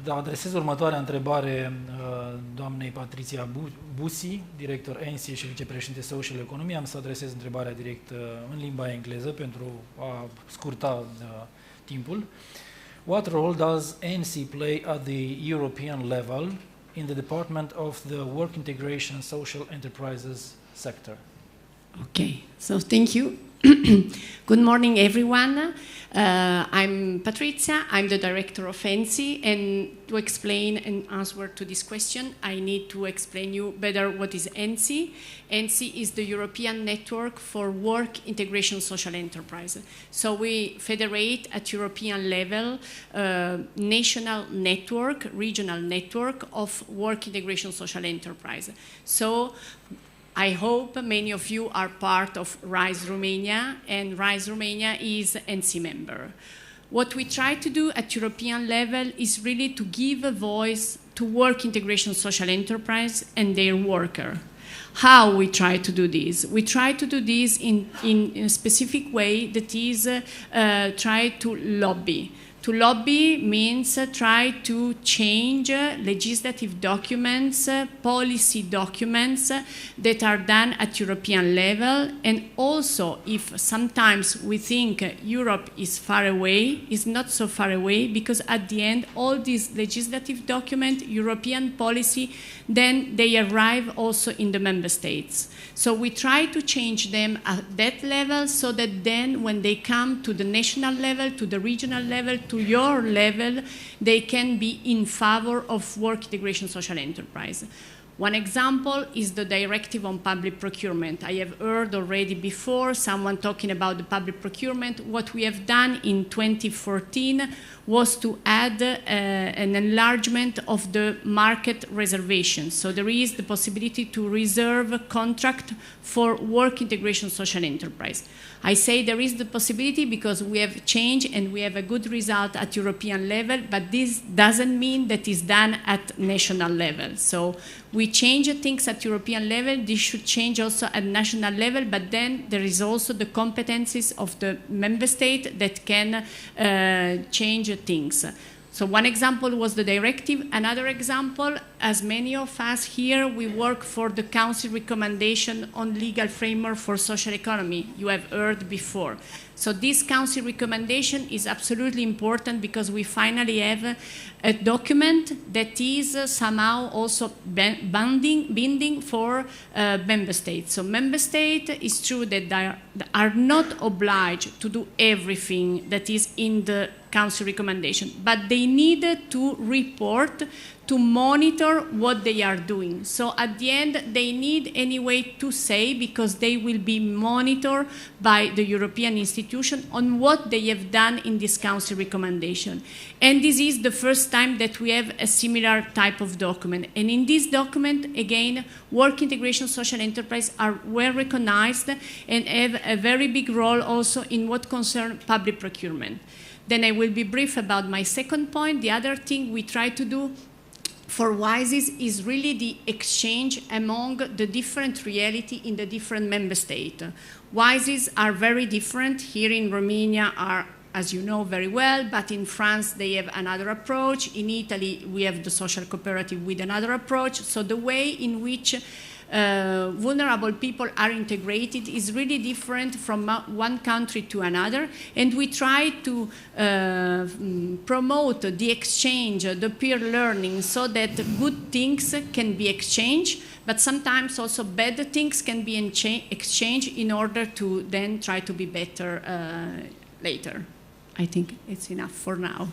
adresez următoarea întrebare doamnei Patrizia Bussi, director ENSIE și vicepreședinte Social Economy. Am să adresez întrebarea direct în limba engleză pentru a scurta timpul. What role does ENSIE play at the European level in the department of the work integration social enterprises sector? Okay, so thank you. Good morning, everyone. I'm Patrizia. I'm the director of ENSIE, and to explain and answer to this question, I need to explain you better what is ENSIE. ENSIE is the European Network for Work Integration Social Enterprise. So we federate at European level national network, regional network of work integration social enterprise. So I hope many of you are part of RISE Romania, and RISE Romania is ENSIE member. What we try to do at European level is really to give a voice to work integration social enterprise and their worker. How we try to do this? We try to do this in a specific way that is try to lobby. To lobby means try to change legislative documents, policy documents that are done at European level, and also if sometimes we think Europe is far away, is not so far away, because at the end all these legislative documents, European policy, then they arrive also in the member states. So we try to change them at that level so that then when they come to the national level, to the regional level, to your level, they can be in favor of work integration social enterprise. One example is the directive on public procurement. I have heard already before someone talking about the public procurement. What we have done in 2014 was to add an enlargement of the market reservation. So there is the possibility to reserve a contract for work integration social enterprise. I say there is the possibility because we have changed and we have a good result at European level, but this doesn't mean that it's done at national level. So we change things at European level, this should change also at national level, but then there is also the competencies of the member state that can change things. So one example was the directive. Another example, as many of us here, we work for the Council recommendation on legal framework for social economy. You have heard before. So this Council recommendation is absolutely important because we finally have a document that is somehow also binding for member states. So member states, it's true that they are not obliged to do everything that is in the Council recommendation, but they need to report, to monitor what they are doing. So at the end, they need anyway to say, because they will be monitored by the European institution on what they have done in this Council recommendation. And this is the first time that we have a similar type of document. And in this document, again, work integration social enterprise are well recognized and have a very big role also in what concerns public procurement. Then I will be brief about my second point. The other thing we try to do for WISES is really the exchange among the different reality in the different member states. WISES are very different. Here in Romania are, as you know very well, but in France they have another approach. In Italy we have the social cooperative with another approach. So the way in which vulnerable people are integrated is really different from one country to another, and we try to promote the exchange, the peer learning, so that good things can be exchanged, but sometimes also bad things can be exchanged in order to then try to be better later. I think it's enough for now.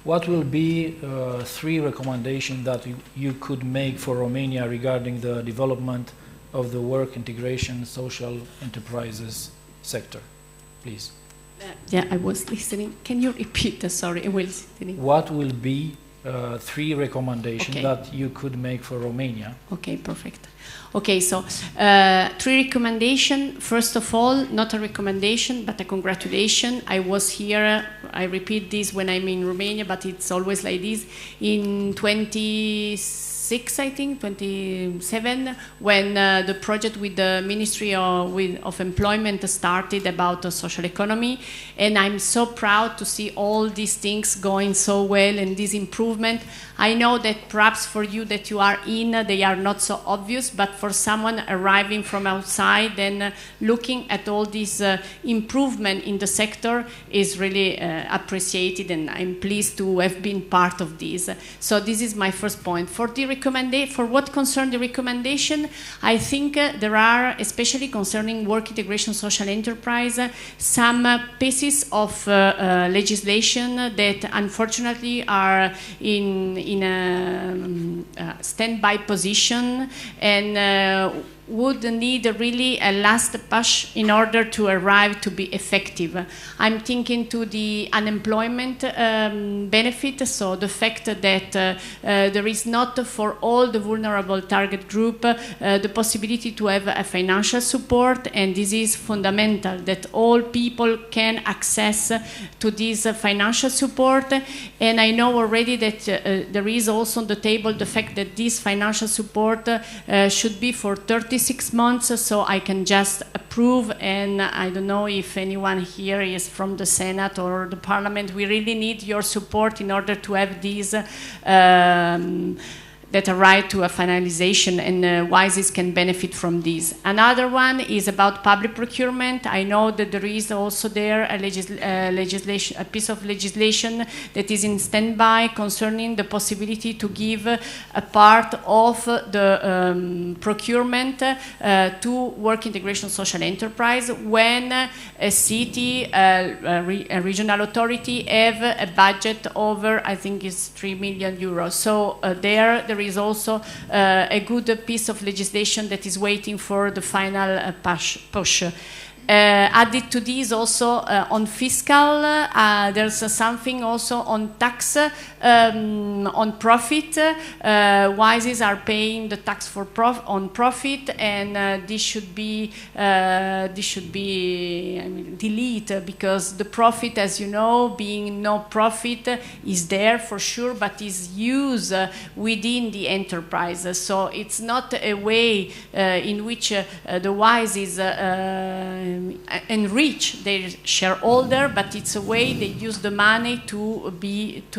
What will be three recommendations that you could make for Romania regarding the development of the work integration social enterprises sector? Please. Yeah, I was listening. Can you repeat? Sorry, I was listening. What will be three recommendations that you could make for Romania? Okay, perfect. Okay, so 3 recommendations. First of all, not a recommendation, but a congratulation. I was here, I repeat this when I'm in Romania, but it's always like this, in 26, I think, 27, when the project with the Ministry of Employment started about social economy. And I'm so proud to see all these things going so well and this improvement. I know that perhaps for you that you are in, they are not so obvious, but for someone arriving from outside and looking at all this improvement in the sector is really appreciated, and I'm pleased to have been part of this. So this is my first point. For what concerns the recommendation, I think there are, especially concerning work integration social enterprise, some pieces of legislation that unfortunately are in a standby position and would need really a last push in order to arrive to be effective. I'm thinking to the unemployment benefit, so the fact that there is not for all the vulnerable target group the possibility to have a financial support, and this is fundamental, that all people can access to this financial support. And I know already that there is also on the table the fact that this financial support should be for 36 months, so I can just approve, and I don't know if anyone here is from the Senate or the Parliament. We really need your support in order to have these that arrive to a finalization, and WISES can benefit from this. Another one is about public procurement. I know that there is also there a piece of legislation that is in standby concerning the possibility to give a part of the procurement to work integration social enterprise when a city, a regional authority have a budget over, I think it's 3 million euros. So there is also a good piece of legislation that is waiting for the final push. Added to this also on fiscal, there's something also on tax, on profit. WISES are paying the tax for on profit, and this should be deleted, because the profit, as you know, being no profit, is there for sure, but is used within the enterprise. So it's not a way in which the WISES enrich their shareholder, but it's a way they use the money to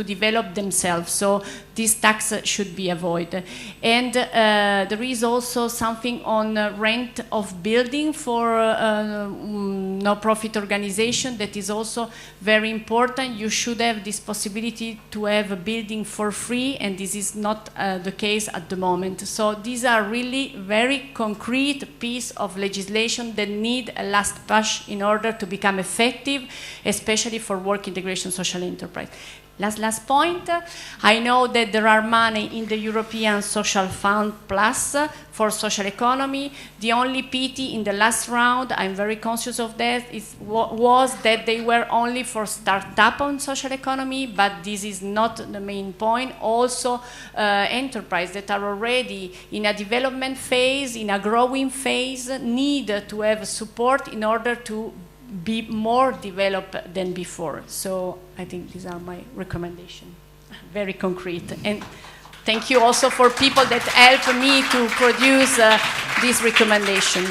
develop themselves. So this tax should be avoided. And there is also something on rent of building for no-profit organization that is also very important. You should have this possibility to have a building for free, and this is not the case at the moment. So these are really very concrete piece of legislation that need a last push in order to become effective, especially for work integration social enterprise. Last point, I know that there are money in the European Social Fund Plus for social economy. The only pity in the last round, I'm very conscious of that, was that they were only for startup on social economy, but this is not the main point. Also, enterprises that are already in a development phase, in a growing phase, need to have support in order to be more developed than before. So I think these are my recommendations, very concrete. And thank you also for people that helped me to produce this recommendation.